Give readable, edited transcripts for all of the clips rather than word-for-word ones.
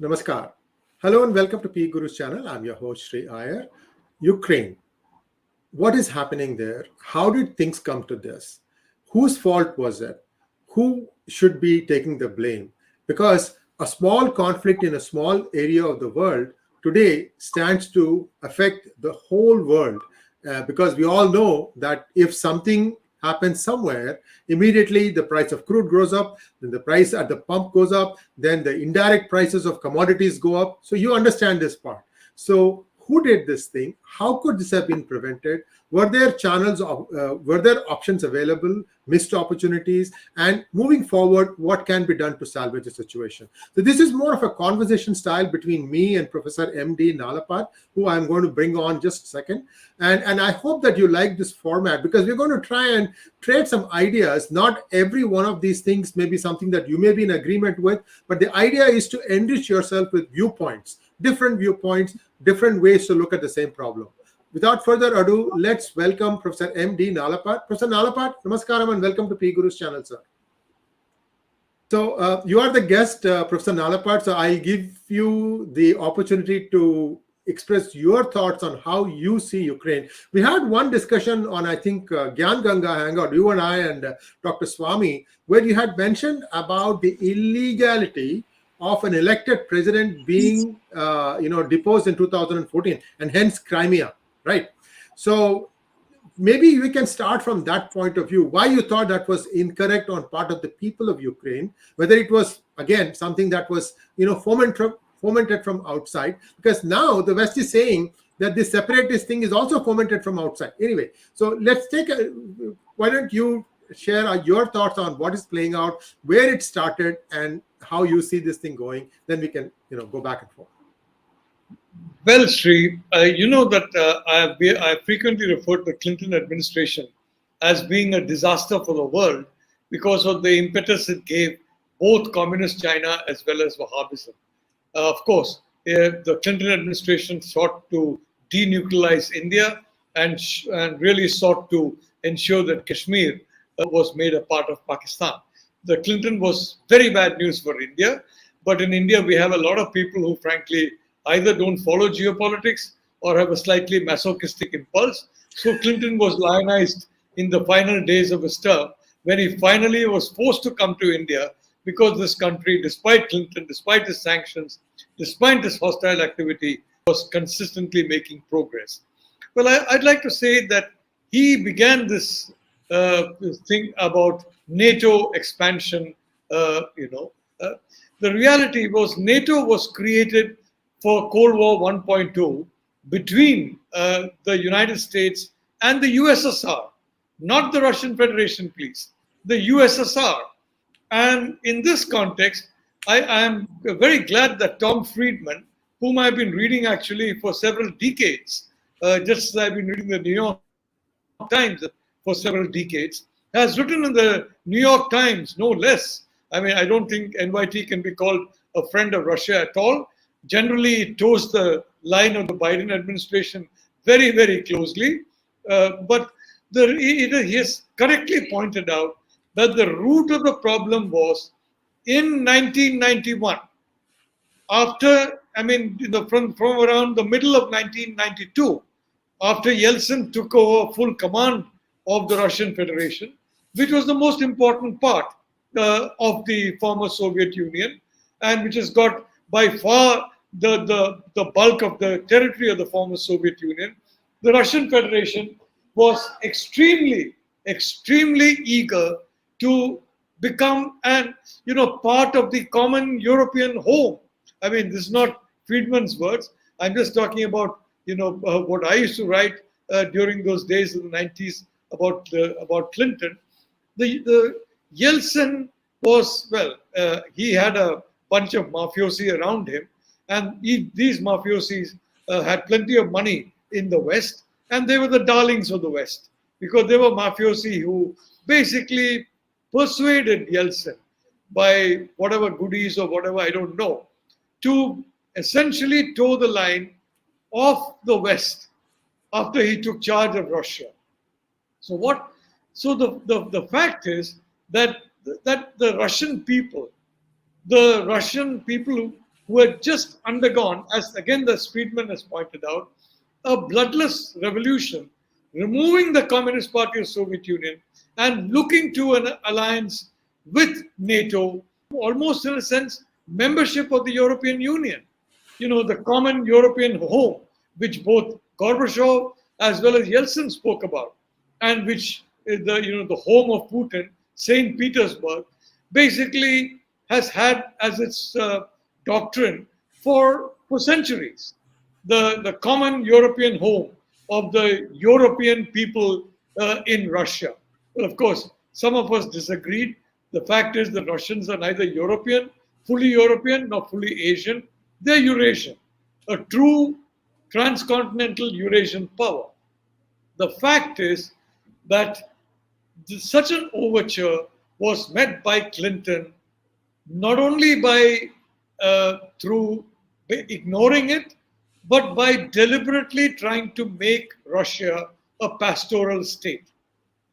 Namaskar. Hello and welcome to PGurus channel. I'm your host Sri Iyer. Ukraine. What is happening there? How did things come to this? Whose fault was it? Who should be taking the blame? Because a small conflict in a small area of the world today stands to affect the whole world. Because we all know that if something happens somewhere, immediately the price of crude goes up, then the price at the pump goes up, then the indirect prices of commodities go up. So you understand this part. So who did this thing? How could this have been prevented? Were there channels were there options available, missed opportunities? And moving forward, what can be done to salvage the situation? So this is more of a conversation style between me and Professor M D Nalapat, who I'm going to bring on just a second. And I hope that you like this format, because we're going to try and trade some ideas. Not every one of these things may be something that you may be in agreement with, but the idea is to enrich yourself with viewpoints, different ways to look at the same problem. Without further ado, let's welcome Professor M D Nalapat. Professor Nalapat, namaskaram and welcome to PGurus channel, sir. So you are the guest, Professor Nalapat, so I'll give you the opportunity to express your thoughts on how you see Ukraine. We had one discussion on, I think, Gyan Ganga Hangout, you and I and Dr. Swami, where you had mentioned about the illegality of an elected president being, deposed in 2014, and hence Crimea, right? So maybe we can start from that point of view. Why you thought that was incorrect on part of the people of Ukraine? Whether it was again something that was, fomented from outside, because now the West is saying that this separatist thing is also fomented from outside. Anyway, so let's why don't you share your thoughts on what is playing out, where it started, and how you see this thing going. Then we can, go back and forth. Well, Sri, you know that I frequently refer to the Clinton administration as being a disaster for the world because of the impetus it gave both communist China as well as Wahhabism. Of course, the Clinton administration sought to denuclearize India and really sought to ensure that Kashmir was made a part of Pakistan. The Clinton was very bad news for India, but in India we have a lot of people who frankly either don't follow geopolitics or have a slightly masochistic impulse. So Clinton was lionized in the final days of his term when he finally was forced to come to India, because this country, despite Clinton, despite his sanctions, despite his hostile activity, was consistently making progress. Well, I'd like to say that he began this thing about NATO expansion. The reality was NATO was created for Cold War 1.2 between the United States and the USSR, not the Russian Federation, please, the USSR. And in this context, I am very glad that Tom Friedman, whom I've been reading actually for several decades, just as I've been reading the New York Times for several decades, has written in the New York Times, no less. I mean, I don't think NYT can be called a friend of Russia at all. Generally, it toes the line of the Biden administration very, very closely. But he has correctly pointed out that the root of the problem was in 1991, from around the middle of 1992, after Yeltsin took over full command of the Russian Federation, which was the most important part of the former Soviet Union, and which has got by far the bulk of the territory of the former Soviet Union. The Russian Federation was extremely eager to become part of the common European home. I mean, this is not Friedman's words. I'm just talking about what I used to write during those days in the 90s about Clinton. The Yeltsin was, he had a bunch of mafiosi around him, and these mafiosis had plenty of money in the West, and they were the darlings of the West, because they were mafiosi who basically persuaded Yeltsin by whatever goodies or whatever, I don't know, to essentially toe the line of the West after he took charge of Russia. So the fact is that the Russian people who had just undergone, as again the Speedman has pointed out, a bloodless revolution, removing the Communist Party of Soviet Union and looking to an alliance with NATO, almost in a sense, membership of the European Union. The common European home, which both Gorbachev as well as Yeltsin spoke about, and which is the home of Putin, St. Petersburg, basically has had as its doctrine for centuries. The common European home of the European people in Russia. Well, of course, some of us disagreed. The fact is the Russians are neither fully European, nor fully Asian. They're Eurasian, a true transcontinental Eurasian power. The fact is that such an overture was met by Clinton not only through ignoring it, but by deliberately trying to make Russia a pastoral state.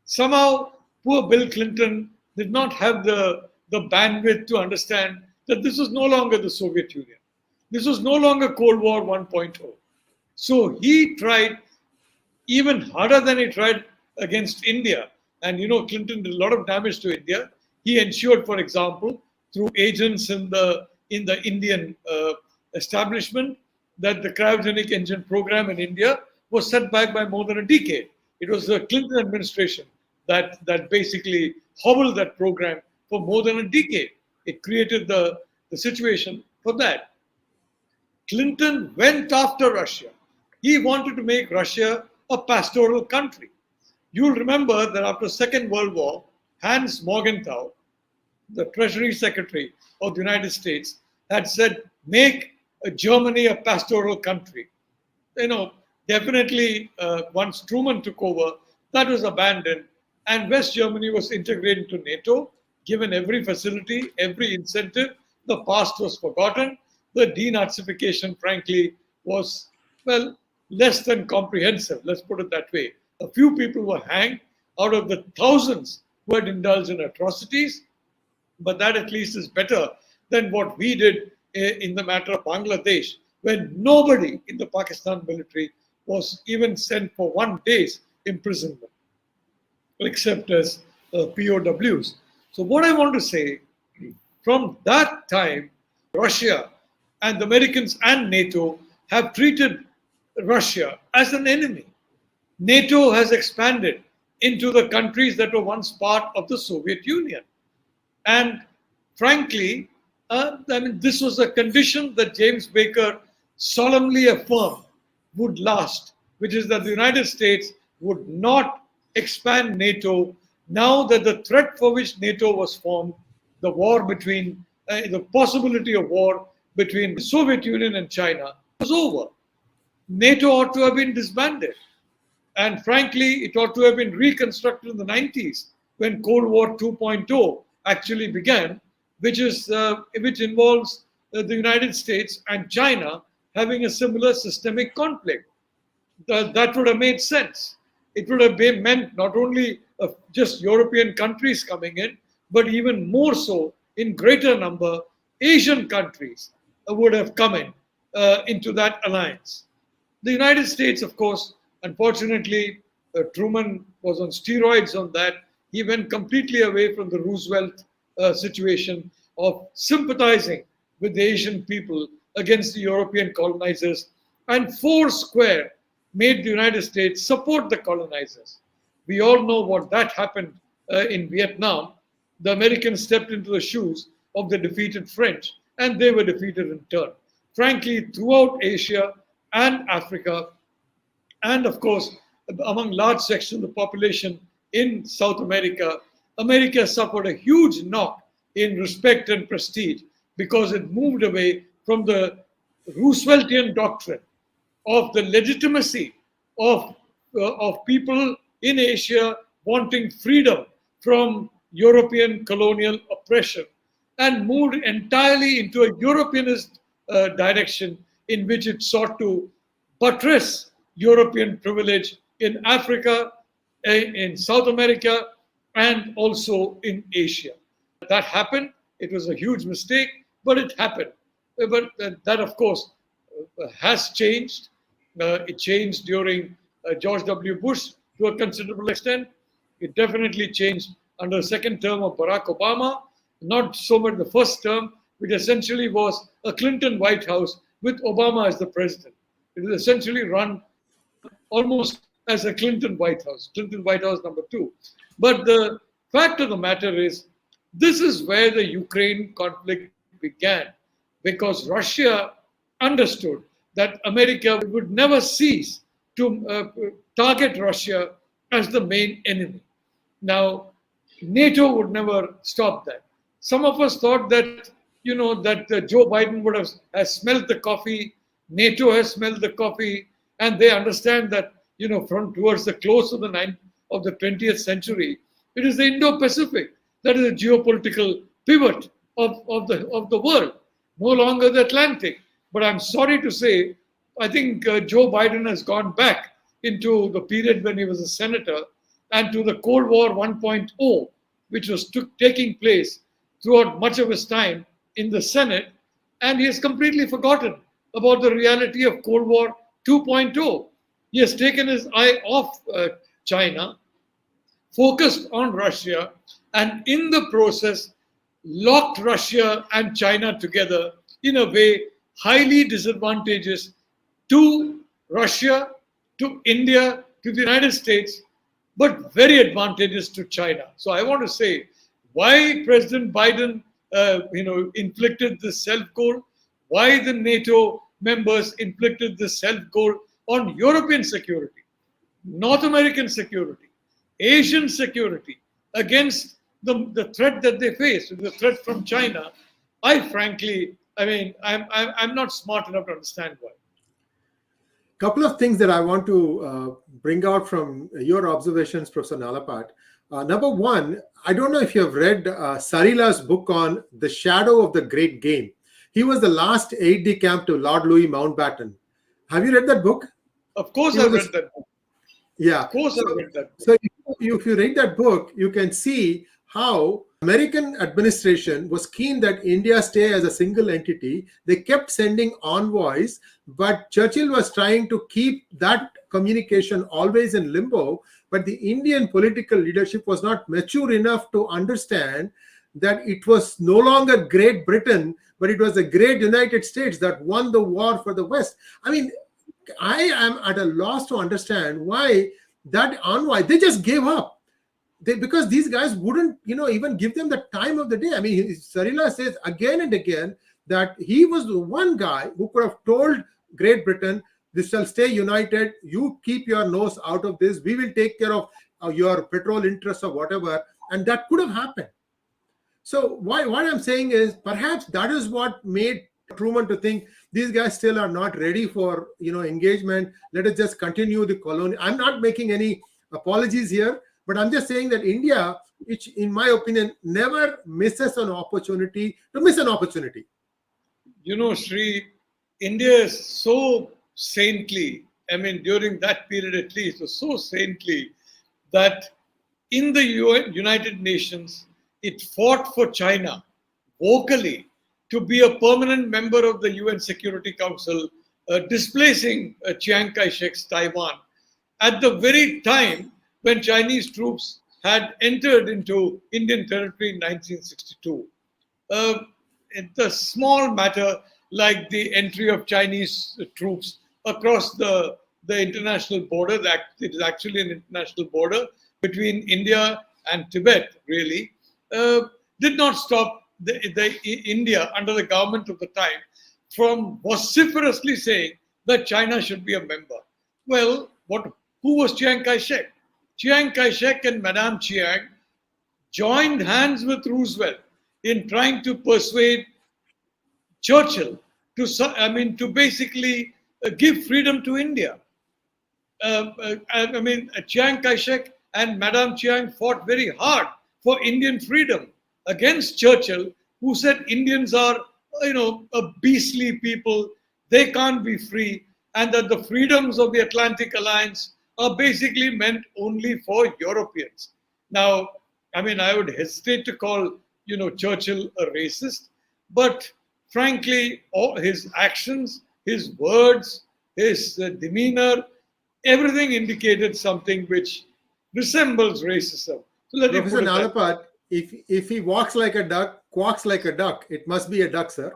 Somehow, poor Bill Clinton did not have the bandwidth to understand that this was no longer the Soviet Union. This was no longer Cold War 1.0. So he tried even harder than he tried against India. And Clinton did a lot of damage to India. He ensured, for example, through agents in the Indian establishment, that the cryogenic engine program in India was set back by more than a decade. It was the Clinton administration that basically hobbled that program for more than a decade. It created the situation for that. Clinton went after Russia. He wanted to make Russia a pastoral country. You'll remember that after the Second World War, Hans Morgenthau, the Treasury Secretary of the United States, had said, make Germany a pastoral country. Definitely once Truman took over, that was abandoned, and West Germany was integrated into NATO, given every facility, every incentive. The past was forgotten. The denazification, frankly, was, less than comprehensive. Let's put it that way. A few people were hanged out of the thousands who had indulged in atrocities, but that at least is better than what we did in the matter of Bangladesh, when nobody in the Pakistan military was even sent for 1 day's imprisonment, except as POWs. So what I want to say, from that time, Russia and the Americans and NATO have treated Russia as an enemy. NATO has expanded into the countries that were once part of the Soviet Union. And frankly, this was a condition that James Baker solemnly affirmed would last, which is that the United States would not expand NATO now that the threat for which NATO was formed, the war between, the possibility of war between the Soviet Union and China, was over. NATO ought to have been disbanded. And frankly, it ought to have been reconstructed in the 90s when Cold War 2.0 actually began, which involves the United States and China having a similar systemic conflict. That would have made sense. It would have meant not only just European countries coming in, but even more so, in greater number, Asian countries would have come into that alliance. The United States, of course, unfortunately, Truman was on steroids on that. He went completely away from the Roosevelt situation of sympathizing with the Asian people against the European colonizers, and foursquare made the United States support the colonizers. We all know what that happened in Vietnam. The Americans stepped into the shoes of the defeated French, and they were defeated in turn. Frankly, throughout Asia and Africa, and of course, among large sections of the population in South America, America suffered a huge knock in respect and prestige because it moved away from the Rooseveltian doctrine of the legitimacy of people in Asia wanting freedom from European colonial oppression, and moved entirely into a Europeanist direction in which it sought to buttress European privilege in Africa, in South America, and also in Asia. That happened. It was a huge mistake, but it happened. But that, of course, has changed. It changed during George W. Bush to a considerable extent. It definitely changed under the second term of Barack Obama, not so much the first term, which essentially was a Clinton White House with Obama as the president. It was essentially run almost as a Clinton White House number 2. But the fact of the matter is, this is where the Ukraine conflict began, because Russia understood that America would never cease to target Russia as the main enemy. Now, NATO would never stop that. Some of us thought that, Joe Biden would have has smelled the coffee, NATO has smelled the coffee, and they understand that, from towards the close of the 20th century, it is the Indo-Pacific that is a geopolitical pivot of the world, no longer the Atlantic. But I'm sorry to say, I think Joe Biden has gone back into the period when he was a senator and to the Cold War 1.0, which was taking place throughout much of his time in the Senate, and he has completely forgotten about the reality of Cold War 2.0. He has taken his eye off China, focused on Russia, and in the process locked Russia and China together in a way highly disadvantageous to Russia, to India, to the United States, but very advantageous to China. So I want to say why President Biden, inflicted this self-goal, why the NATO members inflicted this self-goal on European security, North American security, Asian security against the threat that they face, the threat from China. I'm not smart enough to understand why. Couple of things that I want to bring out from your observations, Professor Nalapat. Number one, I don't know if you have read Sarila's book on The Shadow of the Great Game. He was the last aide-de-camp to Lord Louis Mountbatten. Have you read that book? Of course I've read that book. Yeah. Of course I've read that book. So if you read that book, you can see how American administration was keen that India stay as a single entity. They kept sending envoys, but Churchill was trying to keep that communication always in limbo. But the Indian political leadership was not mature enough to understand that it was no longer Great Britain, but it was the great United States that won the war for the West. I mean, I am at a loss to understand why that envoy, they just gave up. Because these guys wouldn't, even give them the time of the day. I mean, Sarila says again and again that he was the one guy who could have told Great Britain, this shall stay united, you keep your nose out of this, we will take care of your petrol interests or whatever, and that could have happened. So what I'm saying is perhaps that is what made Truman to think these guys still are not ready for engagement. Let us just continue the colony. I'm not making any apologies here, but I'm just saying that India, which in my opinion never misses an opportunity to miss an opportunity. Sri, India is so saintly. I mean, during that period at least, was so saintly that in the United Nations, it fought for China vocally to be a permanent member of the UN Security Council, displacing Chiang Kai-shek's Taiwan at the very time when Chinese troops had entered into Indian territory in 1962. It's a small matter like the entry of Chinese troops across the international border. It is actually an international border between India and Tibet, really, did not stop India under the government of the time from vociferously saying that China should be a member. Well, who was Chiang Kai-shek? Chiang Kai-shek and Madame Chiang joined hands with Roosevelt in trying to persuade Churchill to basically give freedom to India. Chiang Kai-shek and Madame Chiang fought very hard for Indian freedom against Churchill, who said Indians are, a beastly people, they can't be free, and that the freedoms of the Atlantic Alliance are basically meant only for Europeans. Now, I would hesitate to call, Churchill a racist, but frankly, all his actions, his words, his demeanor, everything indicated something which resembles racism. So let me Professor put it that way. Nalapat, if he walks like a duck, quacks like a duck, it must be a duck, sir.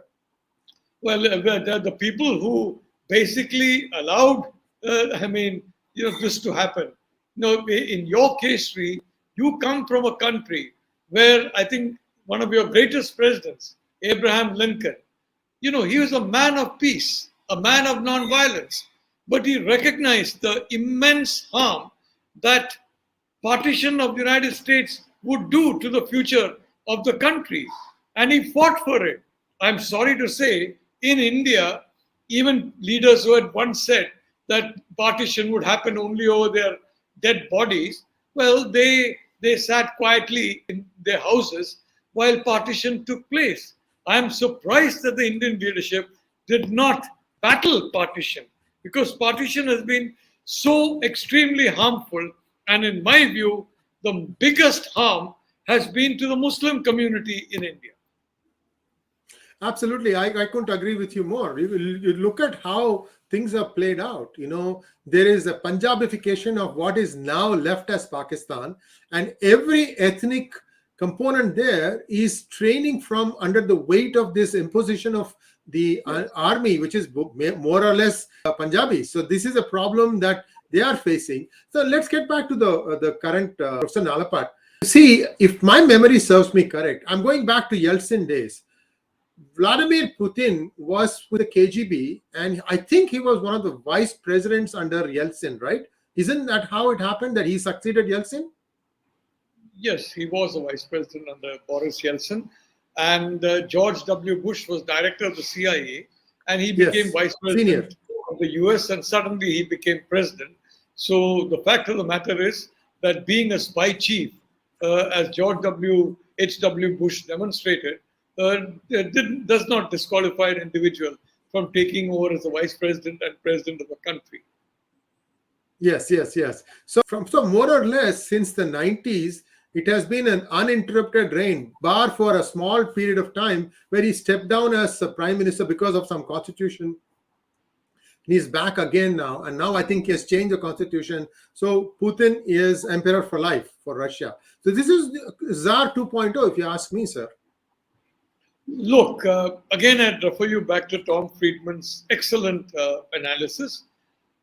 Well, the people who basically allowed, this to happen. In your case, Sri, you come from a country where I think one of your greatest presidents, Abraham Lincoln, he was a man of peace, a man of nonviolence, but he recognized the immense harm that partition of the United States would do to the future of the country. And he fought for it. I'm sorry to say, in India, even leaders who had once said that partition would happen only over their dead bodies, well, they sat quietly in their houses while partition took place. I'm surprised that the Indian leadership did not battle partition, because partition has been so extremely harmful. And in my view, the biggest harm has been to the Muslim community in India. Absolutely. I couldn't agree with you more. You look at how things are played out. There is a Punjabification of what is now left as Pakistan, and every ethnic component there is training from under the weight of this imposition of the army, which is more or less Punjabi. So this is a problem that they are facing. So let's get back to the current Professor Nalapat. See, if my memory serves me correct, I'm going back to Yeltsin days. Vladimir Putin was with the KGB, and I think he was one of the vice presidents under Yeltsin, right? Isn't that how it happened that he succeeded Yeltsin? Yes, he was a vice president under Boris Yeltsin, and George W. Bush was director of the CIA, and he became vice president of the US, and suddenly he became president. So the fact of the matter is that being a spy chief, as H.W. Bush demonstrated, does not disqualify an individual from taking over as a vice president and president of a country. Yes. So more or less since the 90s, it has been an uninterrupted reign, bar for a small period of time where he stepped down as a prime minister because of some constitution. He's back again now, and now I think he has changed the constitution. So Putin is emperor for life for Russia. So this is Tsar 2.0, if you ask me, sir. Look, again, I'd refer you back to Tom Friedman's excellent analysis,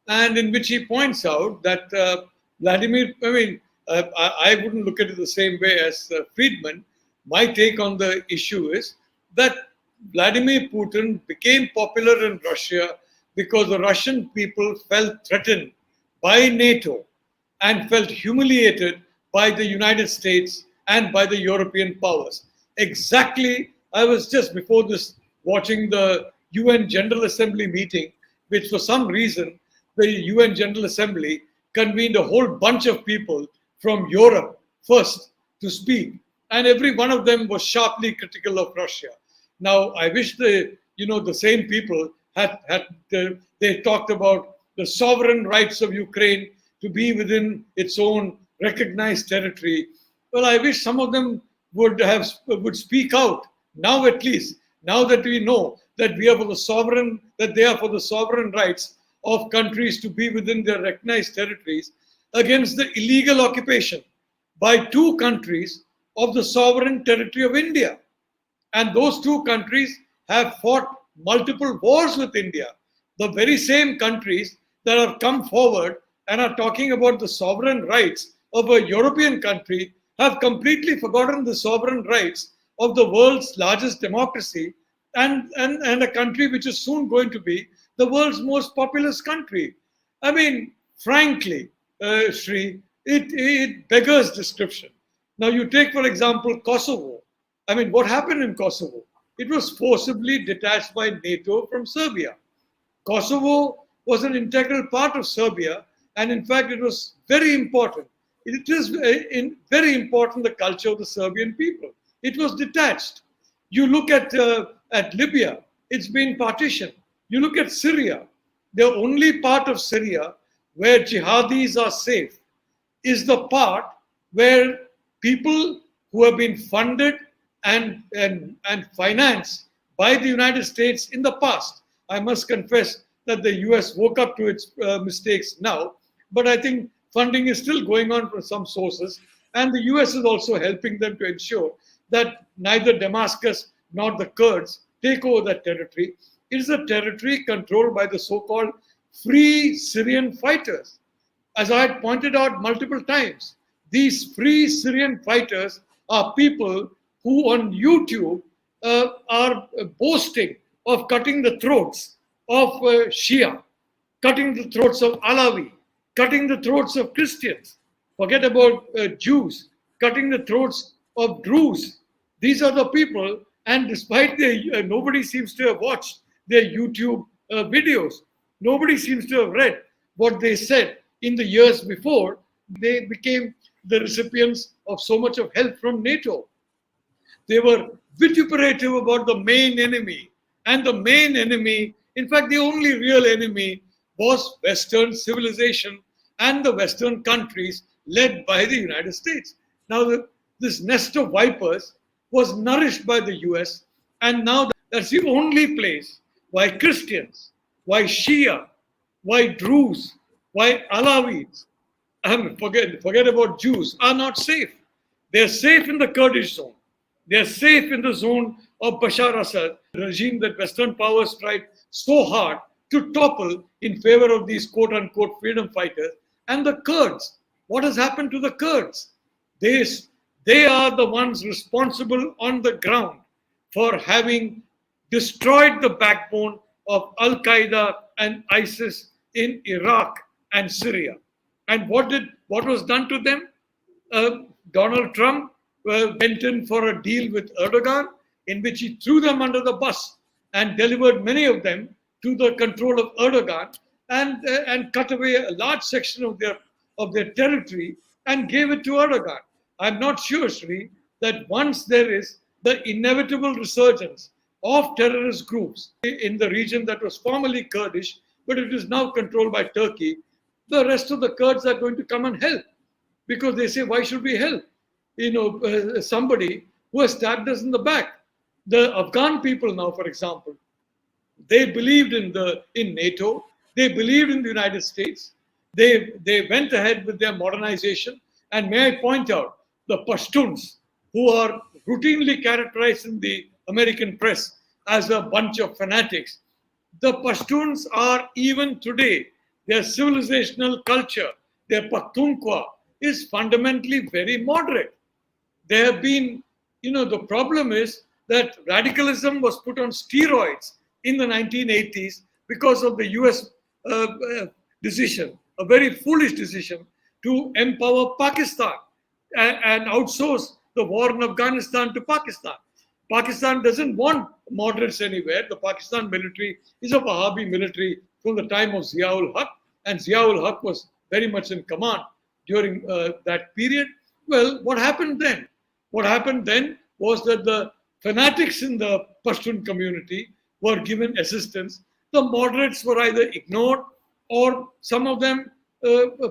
and in which he points out that Vladimir, I wouldn't look at it the same way as Friedman. My take on the issue is that Vladimir Putin became popular in Russia because the Russian people felt threatened by NATO and felt humiliated by the United States and by the European powers. Exactly. I was just before this watching the UN General Assembly meeting, which for some reason the UN General Assembly convened a whole bunch of people from Europe first to speak, and every one of them was sharply critical of Russia. Now, I wish the same people they talked about the sovereign rights of Ukraine to be within its own recognized territory. Well, I wish some of them would speak out now, at least, now that we know that they are for the sovereign rights of countries to be within their recognized territories against the illegal occupation by two countries of the sovereign territory of India. And those two countries have fought multiple wars with India. The very same countries that have come forward and are talking about the sovereign rights of a European country have completely forgotten the sovereign rights of the world's largest democracy and a country which is soon going to be the world's most populous country. I mean, frankly, Sri, it beggars description. Now, you take, for example, Kosovo. I mean, what happened in Kosovo? It was forcibly detached by NATO from Serbia. Kosovo was an integral part of Serbia, and in fact, it was very important. It is very important, the culture of the Serbian people. It was detached. You look at Libya, it's been partitioned. You look at Syria, the only part of Syria where jihadis are safe is the part where people who have been funded and financed by the United States in the past. I must confess that the US woke up to its mistakes now, but I think funding is still going on from some sources, and the US is also helping them to ensure that neither Damascus nor the Kurds take over that territory. It is a territory controlled by the so-called Free Syrian Fighters. As I had pointed out multiple times, these Free Syrian Fighters are people who on YouTube are boasting of cutting the throats of Shia, cutting the throats of Alawi, cutting the throats of Christians. Forget about Jews, cutting the throats of Druze. These are the people, and despite their, nobody seems to have watched their YouTube videos. Nobody seems to have read what they said in the years before they became the recipients of so much of help from NATO. They were vituperative about the main enemy. And the main enemy, in fact, the only real enemy was Western civilization and the Western countries led by the United States. Now, this nest of vipers was nourished by the US, and now that's the only place why Christians, why Shia, why Druze, why Alawites, forget about Jews, are not safe. They're safe in the Kurdish zone. They're safe in the zone of Bashar Assad, the regime that Western powers tried so hard to topple in favor of these quote-unquote freedom fighters. And the Kurds, what has happened to the Kurds? They are the ones responsible on the ground for having destroyed the backbone of Al-Qaeda and ISIS in Iraq and Syria. And what was done to them? Donald Trump went in for a deal with Erdogan, in which he threw them under the bus and delivered many of them to the control of Erdogan, and cut away a large section of their territory and gave it to Erdogan. I'm not sure, Sri, that once there is the inevitable resurgence of terrorist groups in the region that was formerly Kurdish, but it is now controlled by Turkey, the rest of the Kurds are going to come and help, because they say, why should we help? Somebody who has stabbed us in the back. The Afghan people now, for example, they believed in NATO, they believed in the United States, they went ahead with their modernization. And may I point out, the Pashtuns, who are routinely characterized in the American press as a bunch of fanatics, the Pashtuns are even today, their civilizational culture, their Pakhtunkhwa is fundamentally very moderate. There have been, the problem is that radicalism was put on steroids in the 1980s because of the US decision, a very foolish decision to empower Pakistan and outsource the war in Afghanistan to Pakistan. Pakistan doesn't want moderates anywhere. The Pakistan military is a Wahhabi military from the time of Zia-ul Haq, and Zia-ul Haq was very much in command during that period. Well, what happened then? What happened then was that the fanatics in the Pashtun community were given assistance. The moderates were either ignored or some of them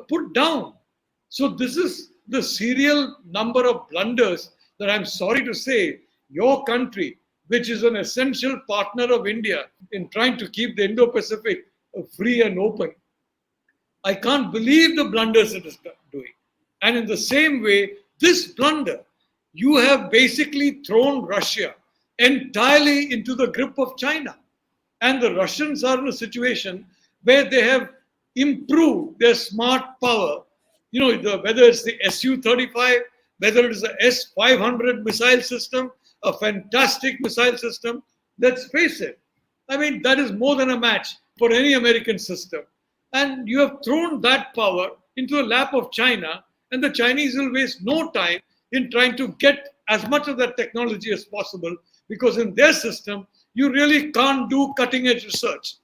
put down. So this is the serial number of blunders that I'm sorry to say your country, which is an essential partner of India in trying to keep the Indo-Pacific free and open, I can't believe the blunders it is doing. And in the same way, this blunder, you have basically thrown Russia entirely into the grip of China. And the Russians are in a situation where they have improved their smart power. Whether it's the Su-35, whether it's the S-500 missile system, a fantastic missile system. Let's face it. I mean, that is more than a match for any American system. And you have thrown that power into the lap of China, and the Chinese will waste no time in trying to get as much of that technology as possible, because in their system, you really can't do cutting-edge research.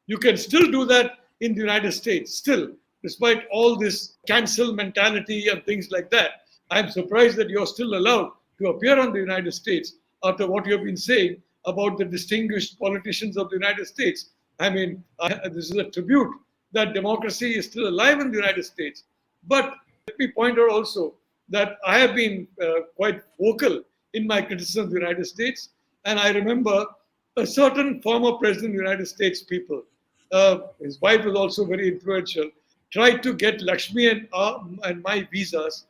You can still do that in the United States, still, despite all this cancel mentality and things like that. I'm surprised that you're still allowed to appear on the United States after what you've been saying about the distinguished politicians of the United States. I mean, this is a tribute that democracy is still alive in the United States. But let me point out also that I have been quite vocal in my criticism of the United States. And I remember a certain former president of the United States people, his wife was also very influential, tried to get Lakshmi and my visas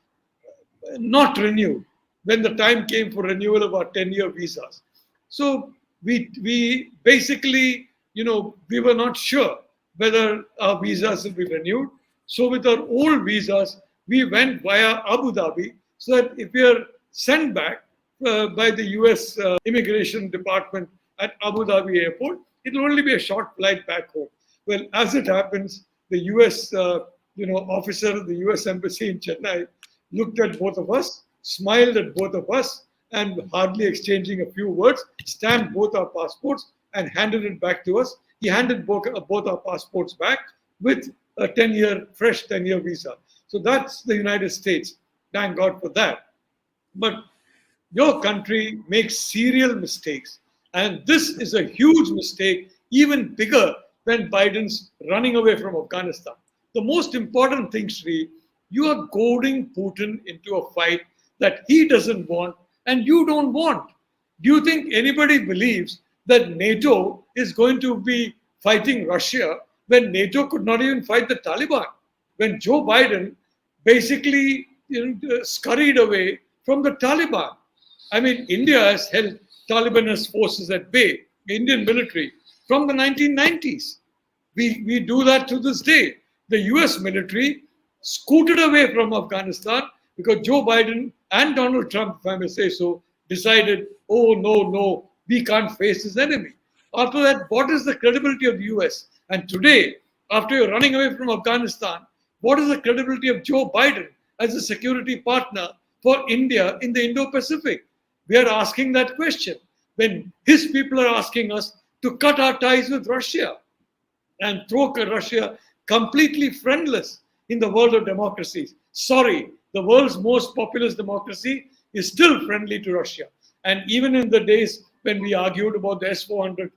not renewed when the time came for renewal of our 10-year visas. So we basically, we were not sure whether our visas will be renewed. So with our old visas, we went via Abu Dhabi, so that if we are sent back by the US Immigration Department at Abu Dhabi airport, it will only be a short flight back home. Well, as it happens, the US officer of the US Embassy in Chennai looked at both of us, smiled at both of us, and hardly exchanging a few words, stamped both our passports and handed it back to us. He handed both our passports back with a fresh 10-year visa. So that's the United States. Thank God for that. But your country makes serial mistakes. And this is a huge mistake, even bigger than Biden's running away from Afghanistan. The most important thing, Sri, you are goading Putin into a fight that he doesn't want and you don't want. Do you think anybody believes that NATO is going to be fighting Russia when NATO could not even fight the Taliban? When Joe Biden basically scurried away from the Taliban. I mean, India has held Talibanist forces at bay, the Indian military, from the 1990s. We do that to this day. The US military scooted away from Afghanistan because Joe Biden and Donald Trump, if I may say so, decided, oh, no, we can't face this enemy. After that, what is the credibility of the US? And today, after you're running away from Afghanistan, what is the credibility of Joe Biden as a security partner for India in the Indo-Pacific? We are asking that question when his people are asking us to cut our ties with Russia and throw Russia completely friendless in the world of democracies. Sorry, the world's most populous democracy is still friendly to Russia. And even in the days when we argued about the S-400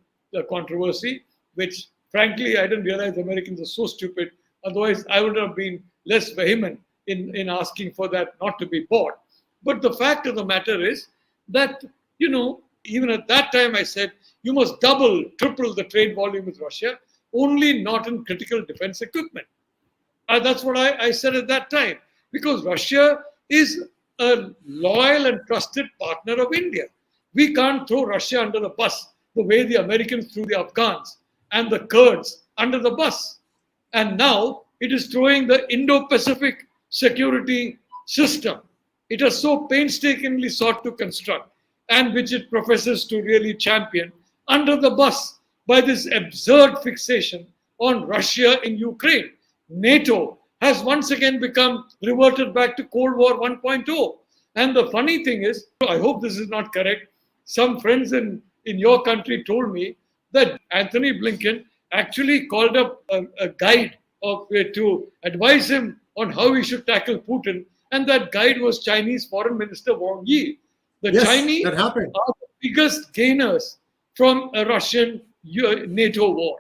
controversy, which frankly, I didn't realize Americans are so stupid. Otherwise, I would have been less vehement in asking for that not to be bought. But the fact of the matter is that, even at that time I said, you must double, triple the trade volume with Russia, only not in critical defense equipment. That's what I said at that time, because Russia is a loyal and trusted partner of India. We can't throw Russia under the bus the way the Americans threw the Afghans and the Kurds under the bus. And now it is throwing the Indo-Pacific security system it has so painstakingly sought to construct and which it professes to really champion under the bus by this absurd fixation on Russia in Ukraine. NATO has once again become reverted back to Cold War 1.0. And the funny thing is, I hope this is not correct, some friends in your country told me that Anthony Blinken actually called up a guide to advise him on how he should tackle Putin, and that guide was Chinese Foreign Minister Wang Yi. The Chinese are the biggest gainers from a Russian NATO war,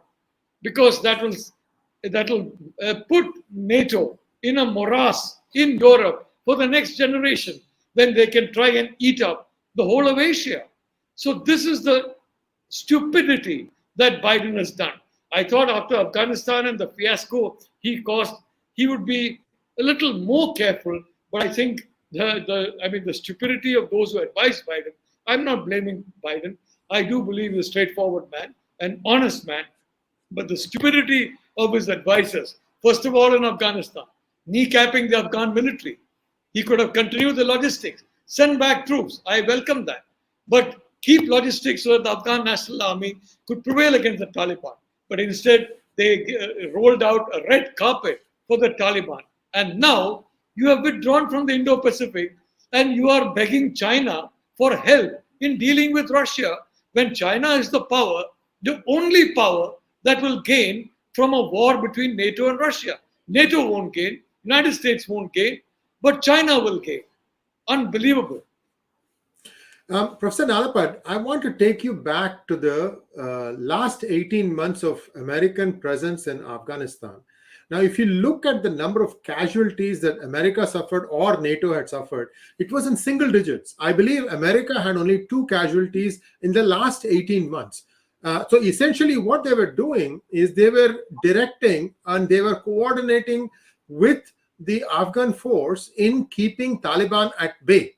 because that will put NATO in a morass in Europe for the next generation, when they can try and eat up the whole of Asia. So this is the stupidity that Biden has done. I thought after Afghanistan and the fiasco he caused, he would be a little more careful. But I think the stupidity of those who advised Biden, I'm not blaming Biden. I do believe he's a straightforward man, an honest man. But the stupidity of his advisors, first of all in Afghanistan, kneecapping the Afghan military. He could have continued the logistics, send back troops. I welcome that. But keep logistics so that the Afghan National Army could prevail against the Taliban. But instead, they rolled out a red carpet for the Taliban. And now you have withdrawn from the Indo-Pacific and you are begging China for help in dealing with Russia, when China is the power, the only power that will gain from a war between NATO and Russia. NATO won't gain, United States won't gain, but China will gain. Unbelievable. Professor Nalapat, I want to take you back to the last 18 months of American presence in Afghanistan. Now, if you look at the number of casualties that America suffered or NATO had suffered, it was in single digits. I believe America had only 2 casualties in the last 18 months. So essentially what they were doing is they were directing and they were coordinating with the Afghan force in keeping Taliban at bay.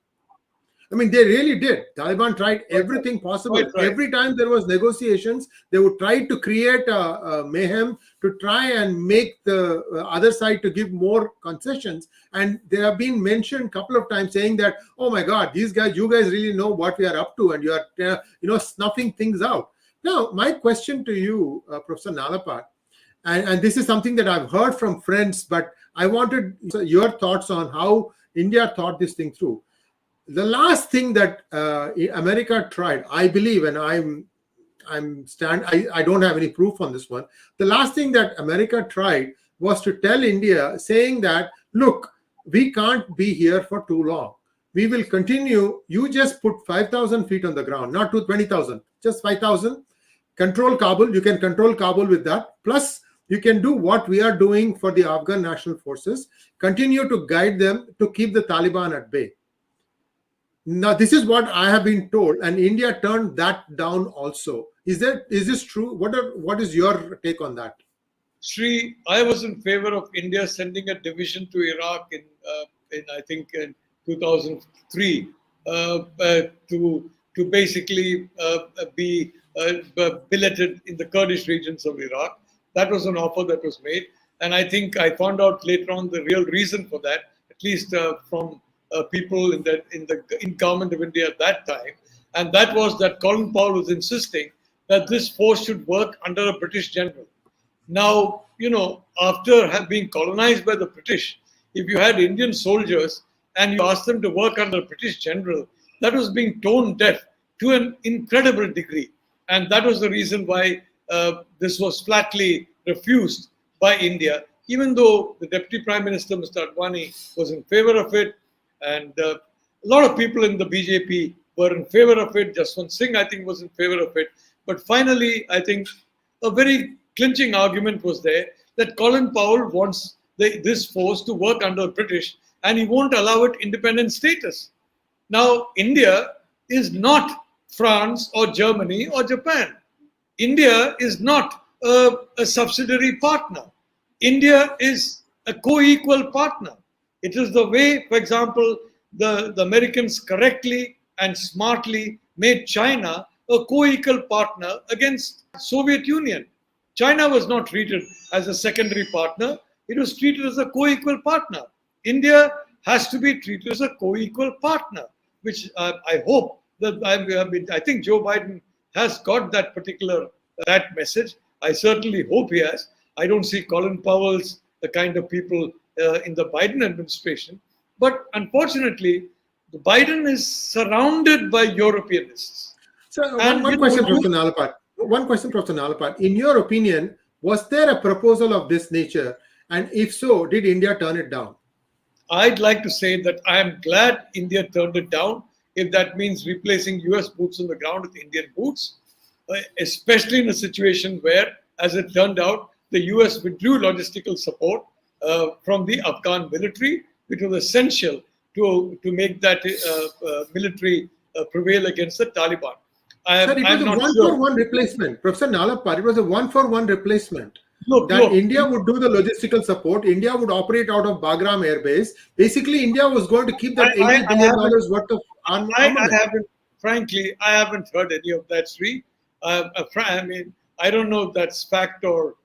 I mean, they really did. Taliban tried everything possible. Quite right. Every time there was negotiations, they would try to create a mayhem to try and make the other side to give more concessions. And they have been mentioned a couple of times saying that, oh my God, these guys, you guys really know what we are up to, and you are, snuffing things out. Now, my question to you, Professor Nalapat, and this is something that I've heard from friends, but I wanted your thoughts on how India thought this thing through. The last thing that America tried, I believe, and I don't have any proof on this one. The last thing that America tried was to tell India, saying that, look, we can't be here for too long. We will continue. You just put 5,000 feet on the ground, not to 20,000, just 5,000. Control Kabul. You can control Kabul with that. Plus, you can do what we are doing for the Afghan National Forces. Continue to guide them to keep the Taliban at bay. Now, this is what I have been told, and India turned that down also. Is this true? What is your take on that? Sri, I was in favor of India sending a division to Iraq in I think in 2003 to basically be billeted in the Kurdish regions of Iraq. That was an offer that was made, and I think I found out later on the real reason for that, at least from people in government of India at that time, and that was that Colin Powell was insisting that this force should work under a British general. Now, after being colonized by the British, if you had Indian soldiers and you asked them to work under a British general, that was being tone deaf to an incredible degree, and that was the reason why this was flatly refused by India, even though the Deputy Prime Minister, Mr. Advani, was in favor of it. And a lot of people in the BJP were in favor of it. Jaswant Singh, I think, was in favor of it. But finally, I think a very clinching argument was there that Colin Powell wants this force to work under the British, and he won't allow it independent status. Now, India is not France or Germany or Japan. India is not a subsidiary partner. India is a co-equal partner. It is the way, for example, the Americans correctly and smartly made China a co-equal partner against Soviet Union. China was not treated as a secondary partner. It was treated as a co-equal partner. India has to be treated as a co-equal partner, which I hope that I think Joe Biden has got that message. I certainly hope he has. I don't see Colin Powell's the kind of people in the Biden administration. But unfortunately, the Biden is surrounded by Europeanists. So one question, Professor Nalapat. One question, Professor Nalapat. In your opinion, was there a proposal of this nature? And if so, did India turn it down? I'd like to say that I am glad India turned it down, if that means replacing US boots on the ground with Indian boots, especially in a situation where, as it turned out, the US withdrew logistical support from the Afghan military, which was essential to make that military prevail against the Taliban. Sir, it was a one-for-one replacement. Professor Nalapat, it was a one-for-one replacement. Look, India would do the logistical support. India would operate out of Bagram Air Base. Basically, India was going to keep that $80 billion worth of armament. Frankly, I haven't heard any of that, Sri. I mean, I don't know if that's fact or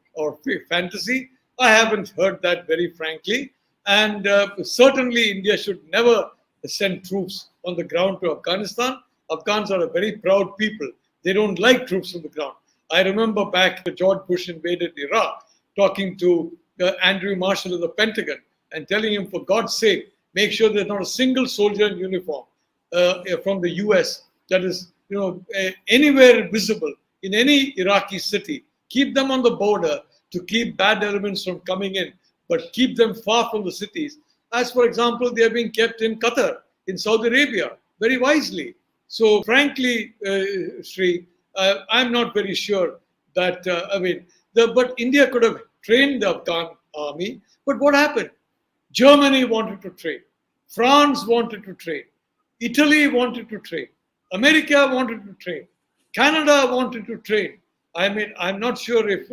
fantasy. I haven't heard that, very frankly. And certainly, India should never send troops on the ground to Afghanistan. Afghans are a very proud people. They don't like troops on the ground. I remember back when George Bush invaded Iraq, talking to Andrew Marshall of the Pentagon and telling him, for God's sake, make sure there's not a single soldier in uniform from the US that is anywhere visible in any Iraqi city. Keep them on the border to keep bad elements from coming in, but keep them far from the cities. As, for example, they are being kept in Qatar, in Saudi Arabia, very wisely. So, frankly, Sri, I'm not very sure that, but India could have trained the Afghan army. But what happened? Germany wanted to train. France wanted to train. Italy wanted to train. America wanted to train. Canada wanted to train. I mean, I'm not sure if,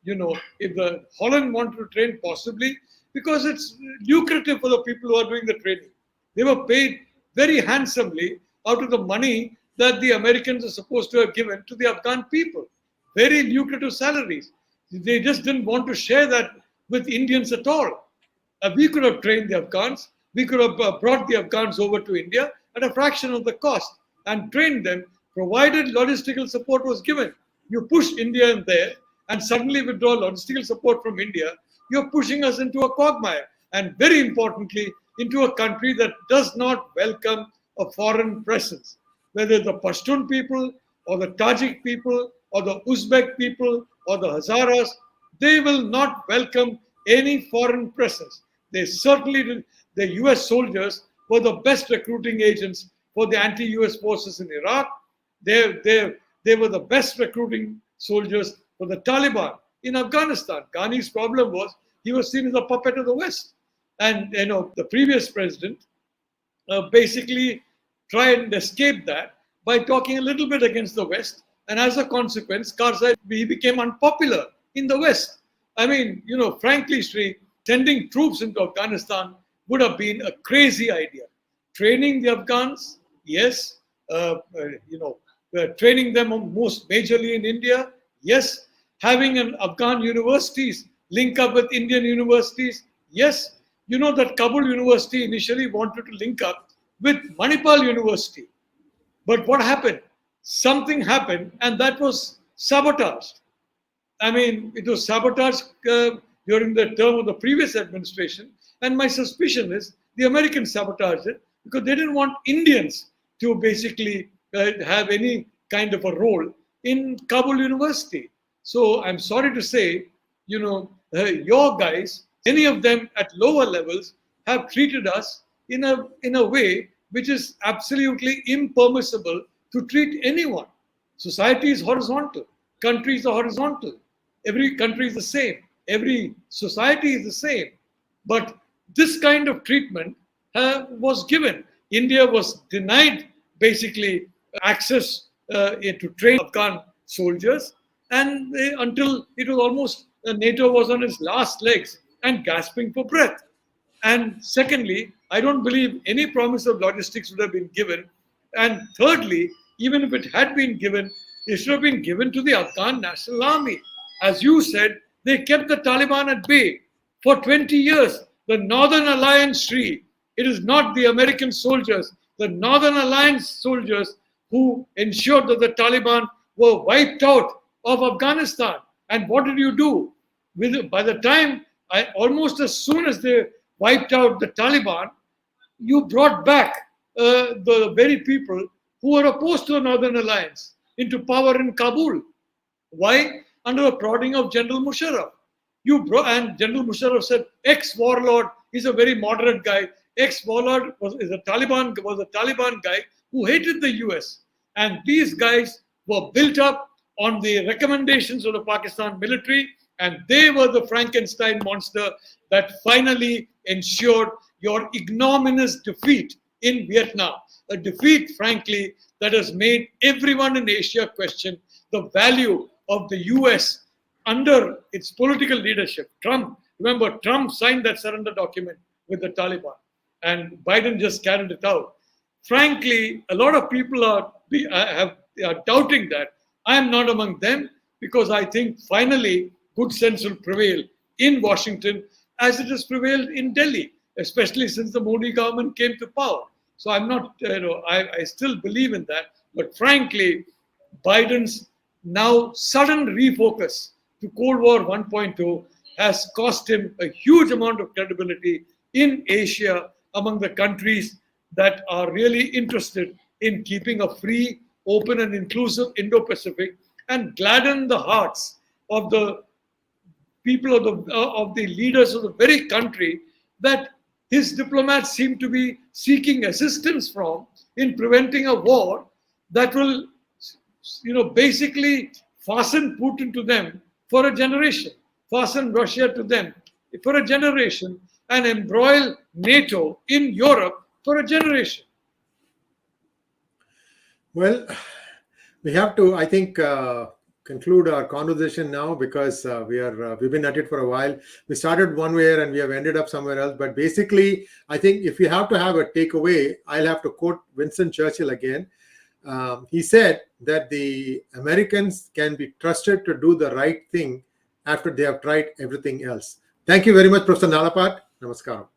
if the Holland wanted to train, possibly, because it's lucrative for the people who are doing the training. They were paid very handsomely out of the money that the Americans are supposed to have given to the Afghan people. Very lucrative salaries. They just didn't want to share that with Indians at all. We could have trained the Afghans. We could have brought the Afghans over to India at a fraction of the cost and trained them, provided logistical support was given. You push India in there and suddenly withdraw logistical support from India, you're pushing us into a quagmire. And very importantly, into a country that does not welcome a foreign presence. Whether the Pashtun people or the Tajik people or the Uzbek people or the Hazaras, they will not welcome any foreign presence. They certainly did. The US soldiers were the best recruiting agents for the anti-US forces in Iraq. They were the best recruiting soldiers for the Taliban in Afghanistan. Ghani's problem was he was seen as a puppet of the West. And the previous president basically tried and escape that by talking a little bit against the West. And as a consequence, Karzai, he became unpopular in the West. I mean, frankly, Sri, sending troops into Afghanistan would have been a crazy idea. Training the Afghans, yes. Training them most majorly in India, yes. Having an Afghan universities link up with Indian universities, yes. You know that Kabul University initially wanted to link up with Manipal University. But what happened? Something happened and that was sabotaged. I mean, it was sabotaged during the term of the previous administration. And my suspicion is the Americans sabotaged it because they didn't want Indians to basically have any kind of a role in Kabul University. So I'm sorry to say, your guys, many of them at lower levels, have treated us in a way which is absolutely impermissible to treat anyone. Society is horizontal. Countries are horizontal. Every country is the same. Every society is the same. But this kind of treatment was given. India was denied basically access to train Afghan soldiers, and until it was almost NATO was on its last legs and gasping for breath. And secondly, I don't believe any promise of logistics would have been given. And thirdly, even if it had been given, it should have been given to the Afghan National Army. As you said, they kept the Taliban at bay for 20 years. The Northern Alliance, Sri, it is not the American soldiers, the Northern Alliance soldiers who ensured that the Taliban were wiped out of Afghanistan. And what did you do? By the time, almost as soon as they wiped out the Taliban, you brought back the very people who were opposed to the Northern Alliance into power in Kabul. Why? Under the prodding of General Musharraf. And General Musharraf said, ex-warlord is a very moderate guy. Ex-warlord was a Taliban guy who hated the US. And these guys were built up on the recommendations of the Pakistan military, and they were the Frankenstein monster that finally ensured your ignominious defeat in Vietnam. A defeat, frankly, that has made everyone in Asia question the value of the US under its political leadership. Remember, Trump signed that surrender document with the Taliban, and Biden just carried it out. Frankly, a lot of people are doubting that. I am not among them, because I think finally good sense will prevail in Washington as it has prevailed in Delhi, especially since the Modi government came to power. So I'm not, I still believe in that. But frankly, Biden's now sudden refocus to Cold War 1.0 has cost him a huge amount of credibility in Asia among the countries that are really interested in keeping a free, open and inclusive Indo-Pacific, and gladden the hearts of the people of the leaders of the very country that his diplomats seem to be seeking assistance from in preventing a war that will, basically fasten Putin to them for a generation, fasten Russia to them for a generation, and embroil NATO in Europe for a generation. Well, we have to, I think, conclude our conversation now because we've been at it for a while. We started one way and we have ended up somewhere else. But basically, I think if we have to have a takeaway, I'll have to quote Winston Churchill again. He said that the Americans can be trusted to do the right thing after they have tried everything else. Thank you very much, Professor Nalapat. Namaskaram.